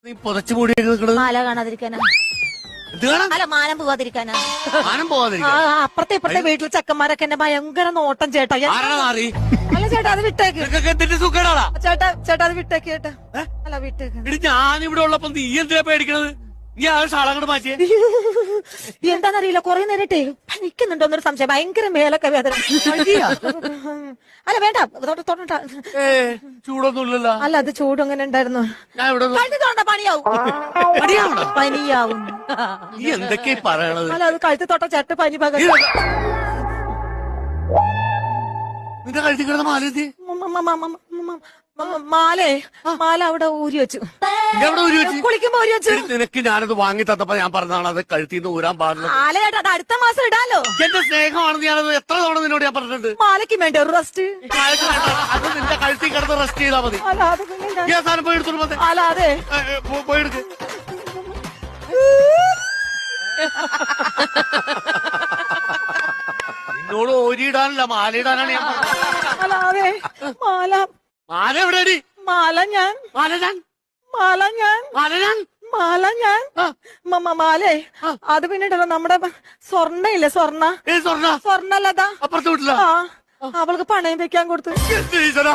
നീ പുതച്ചു മൂടി നിൽക്കണത് മാല കാണാതിരിക്കാനാ. ഇത് കാണാൻ അല്ല, മാനം പോവാതിരിക്കാനാ. മാനം പോവാതിരിക്കാൻ അപ്പുറത്തെ ഇപ്പുറത്തെ വീട്ടിലെ ചെക്കന്മാരൊക്കെ എന്നെ ഭയങ്കര നോട്ടം ചേട്ടാ. ആരാ മാറി അല്ല ചേട്ടാ, അത് വിട്ടേക്ക്. നിനക്കൊക്കെ എന്തിന്റെ സുഖേടാ ചേട്ടാ അത് വിട്ടേക്ക് ചേട്ടാ. അല്ല വിട്ടേക്ക്. ഇടി ഞാനിവിടെ ഉള്ളപ്പോ നീ എന്തിനാ പേടിക്കണത്? നീ ആ ഷാളങ്ങോട്ട് മാറ്റിയേ. എന്താന്നറിയില്ല, കൊറേ നേരിട്ടേ നിക്കുന്നുണ്ടോന്നൊരു സംശയം. ഭയങ്കര മേലൊക്കെ വേദന. അല്ല വേണ്ട, തൊടണ്ട. ചൂടൊന്നുമില്ലല്ലോ. അല്ല, അത് ചൂട് അങ്ങനെ ഉണ്ടായിരുന്നു. ഞാൻ ഇവിടെ കഴുത്തി തൊണ്ട പണിയാവും. പനിയാവും. നീ എന്തൊക്കെയാ പറയണത്? അല്ല, അത് കഴുത്തി തൊട്ട ചേട്ട പനി പകരം. നിന്റെ കഴുത്തി കിടന്ന മാല എത്തി മാല അവിടെ ഊരി വെച്ചു. എവിടെ ഊരി വെച്ച്? കുളിക്കുമ്പോ ഊരി വെച്ചു. നിനക്ക് ഞാനത് വാങ്ങി തന്നപ്പോ ഞാൻ പറഞ്ഞതാണ് അത് കഴുത്തിന്ന് ഊരാൻ പാടില്ല. മാല ചേട്ടാ, അത് അടുത്ത മാസം ഇടാലോ. എന്റെ സ്നേഹമാണെന്ന് ഞാനത് എത്ര തവണ നിന്നോട് ഞാൻ പറഞ്ഞിട്ടുണ്ട്. മാലയ്ക്ക് വേണ്ട ഒരു റെസ്റ്റ്. അത് നിന്റെ കഴുത്തിൽ കിടന്ന് റെസ്റ്റ് ചെയ്താൽ മതി. അല്ല അത് പിന്നെ ഈ സാധനം പോയി എടുത്തോളൂ. മതി. അല്ല അതെ പോയി എടുക്ക്. നിന്നോട് ഓരിയിടാനല്ല മാലയിടാനാണ് ഞാൻ പറഞ്ഞത്. അല്ല അതെ മാല മാല എവിടെയാടി? മാല ഞാൻ മാല ഞാൻ മാല ഞാൻ മാല ഞാൻ മാല ഞാൻ മാലേ അത് പിന്നീടല്ലോ നമ്മുടെ സ്വർണ്ണ ഇല്ലേ, സ്വർണ്ണ സ്വർണ്ണ സ്വർണ്ണല്ലതാ അപ്പുറത്ത് വിട്ടില്ല. അവൾക്ക് പണയം വെക്കാൻ കൊടുത്തു. ഈശ്വരാ